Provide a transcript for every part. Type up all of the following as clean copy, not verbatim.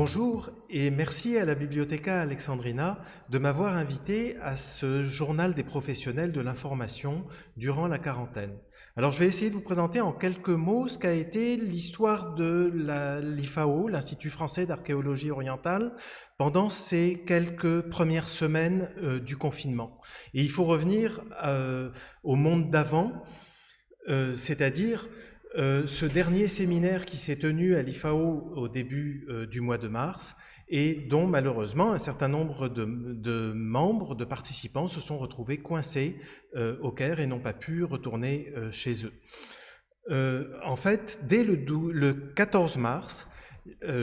Bonjour et merci à la Bibliotheca Alexandrina de m'avoir invité à ce journal des professionnels de l'information durant la quarantaine. Alors je vais essayer de vous présenter en quelques mots ce qu'a été l'histoire de l'IFAO, l'Institut français d'archéologie orientale, pendant ces quelques premières semaines du confinement. Et il faut revenir au monde d'avant, c'est-à-dire ce dernier séminaire qui s'est tenu à l'IFAO au début du mois de mars et dont malheureusement un certain nombre de membres, de participants se sont retrouvés coincés au Caire et n'ont pas pu retourner chez eux. En fait, dès le 14 mars,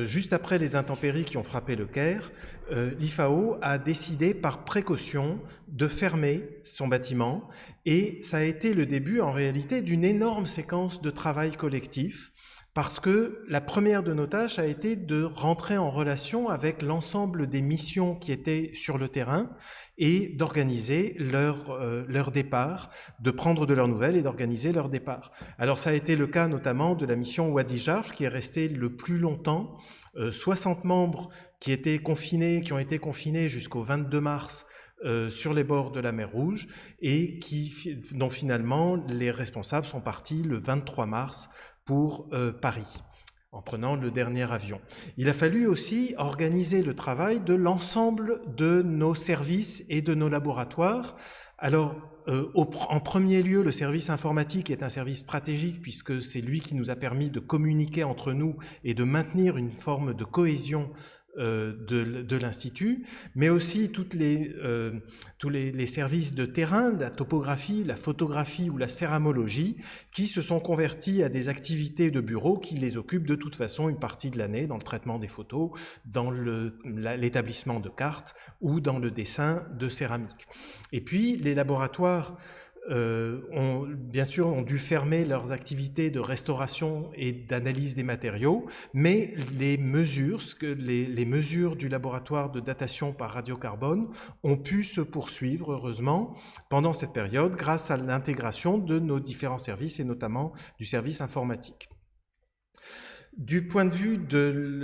juste après les intempéries qui ont frappé le Caire, l'IFAO a décidé par précaution de fermer son bâtiment et ça a été le début en réalité d'une énorme séquence de travail collectif parce que la première de nos tâches a été de rentrer en relation avec l'ensemble des missions qui étaient sur le terrain et d'organiser leur départ, de prendre de leurs nouvelles et d'organiser leur départ. Alors ça a été le cas notamment de la mission Wadi Jafr qui est restée le plus longtemps, 60 membres qui ont été confinés jusqu'au 22 mars sur les bords de la mer Rouge et dont finalement les responsables sont partis le 23 mars pour Paris, en prenant le dernier avion. Il a fallu aussi organiser le travail de l'ensemble de nos services et de nos laboratoires. Alors, en premier lieu, le service informatique est un service stratégique puisque c'est lui qui nous a permis de communiquer entre nous et de maintenir une forme de cohésion de l'Institut, mais aussi tous les services de terrain, la topographie, la photographie ou la céramologie, qui se sont convertis à des activités de bureau qui les occupent de toute façon une partie de l'année dans le traitement des photos, dans l'établissement de cartes ou dans le dessin de céramique. Et puis les laboratoires ont dû fermer leurs activités de restauration et d'analyse des matériaux, mais les mesures du laboratoire de datation par radiocarbone ont pu se poursuivre, heureusement, pendant cette période, grâce à l'intégration de nos différents services et notamment du service informatique. Du point de vue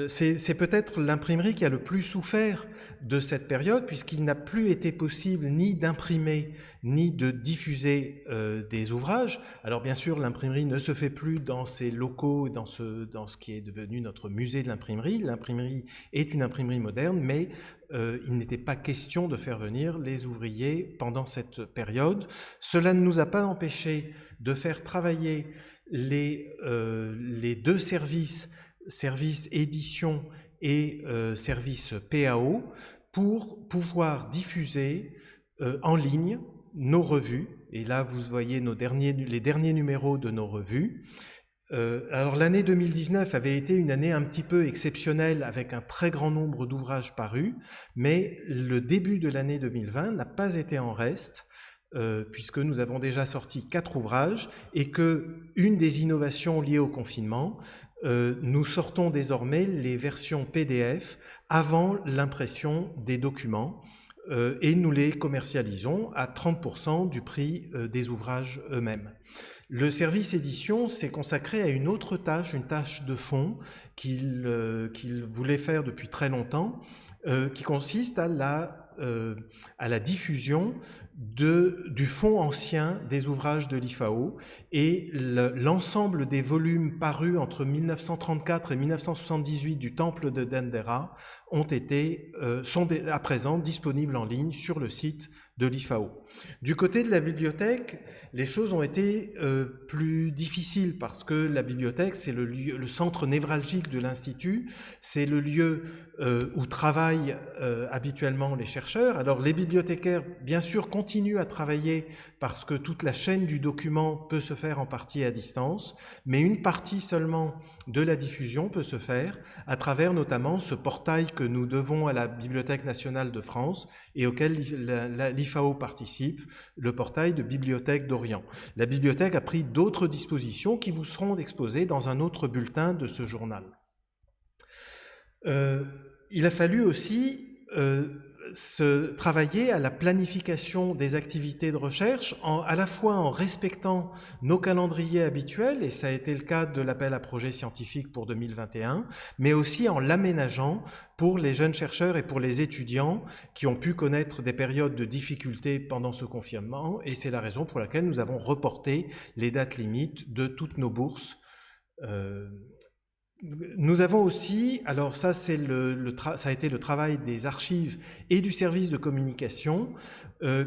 c'est peut-être l'imprimerie qui a le plus souffert de cette période, puisqu'il n'a plus été possible ni d'imprimer, ni de diffuser des ouvrages. Alors bien sûr, l'imprimerie ne se fait plus dans ses locaux, dans ce qui est devenu notre musée de l'imprimerie. L'imprimerie est une imprimerie moderne, mais il n'était pas question de faire venir les ouvriers pendant cette période. Cela ne nous a pas empêché de faire travailler les deux services édition et service PAO, pour pouvoir diffuser en ligne nos revues. Et là, vous voyez les derniers numéros de nos revues. Alors l'année 2019 avait été une année un petit peu exceptionnelle avec un très grand nombre d'ouvrages parus, mais le début de l'année 2020 n'a pas été en reste, puisque nous avons déjà sorti 4 ouvrages et que une des innovations liées au confinement, nous sortons désormais les versions PDF avant l'impression des documents et nous les commercialisons à 30% du prix des ouvrages eux-mêmes. Le service édition s'est consacré à une autre tâche, une tâche de fond qu'il voulait faire depuis très longtemps, qui consiste à la diffusion du fonds ancien des ouvrages de l'IFAO, et l'ensemble des volumes parus entre 1934 et 1978 du temple de Dendera sont à présent disponibles en ligne sur le site de l'IFAO. Du côté de la bibliothèque, les choses ont été plus difficiles parce que la bibliothèque, c'est le centre névralgique de l'Institut, c'est le lieu où travaillent habituellement les chercheurs. Alors les bibliothécaires, bien sûr, continuent à travailler parce que toute la chaîne du document peut se faire en partie à distance, mais une partie seulement de la diffusion peut se faire à travers notamment ce portail que nous devons à la Bibliothèque nationale de France et auquel l'IFAO participe, le portail de Bibliothèque d'Orient. La bibliothèque a pris d'autres dispositions qui vous seront exposées dans un autre bulletin de ce journal. Il a fallu aussi travailler à la planification des activités de recherche, à la fois en respectant nos calendriers habituels, et ça a été le cas de l'appel à projet scientifique pour 2021, mais aussi en l'aménageant pour les jeunes chercheurs et pour les étudiants qui ont pu connaître des périodes de difficultés pendant ce confinement, et c'est la raison pour laquelle nous avons reporté les dates limites de toutes nos bourses. Nous avons aussi, alors ça c'est ça a été le travail des archives et du service de communication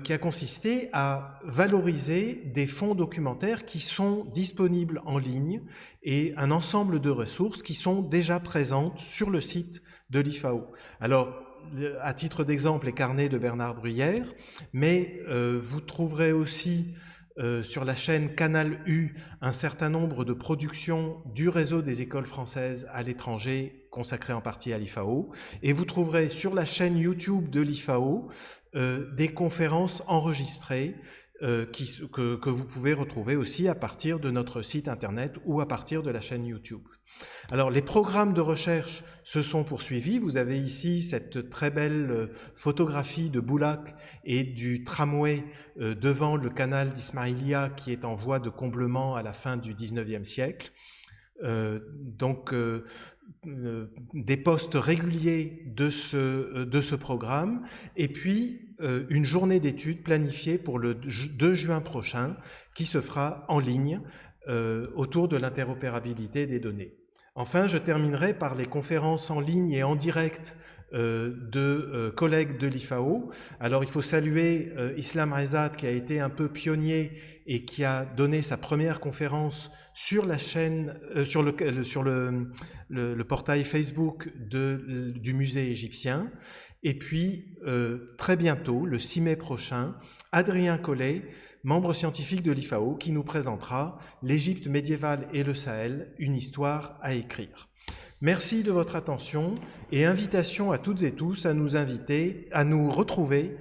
qui a consisté à valoriser des fonds documentaires qui sont disponibles en ligne et un ensemble de ressources qui sont déjà présentes sur le site de l'IFAO. Alors, à titre d'exemple, les carnets de Bernard Bruyère, mais vous trouverez aussi sur la chaîne Canal U un certain nombre de productions du réseau des écoles françaises à l'étranger consacrées en partie à l'IFAO, et vous trouverez sur la chaîne YouTube de l'IFAO des conférences enregistrées que vous pouvez retrouver aussi à partir de notre site internet ou à partir de la chaîne YouTube. Alors, les programmes de recherche se sont poursuivis. Vous avez ici cette très belle photographie de Boulac et du tramway devant le canal d'Ismaïlia qui est en voie de comblement à la fin du XIXe siècle. Des postes réguliers de ce programme, et puis une journée d'études planifiée pour le 2 juin prochain qui se fera en ligne autour de l'interopérabilité des données. Enfin, je terminerai par les conférences en ligne et en direct de collègues de l'IFAO. Alors, il faut saluer Islam Rezat qui a été un peu pionnier et qui a donné sa première conférence sur la chaîne, sur le portail Facebook du musée égyptien. Et puis, très bientôt, le 6 mai prochain, Adrien Collet, membre scientifique de l'IFAO, qui nous présentera l'Égypte médiévale et le Sahel, une histoire à écrire. Merci de votre attention et invitation à toutes et tous à nous retrouver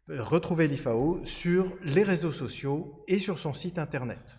l'IFAO sur les réseaux sociaux et sur son site internet.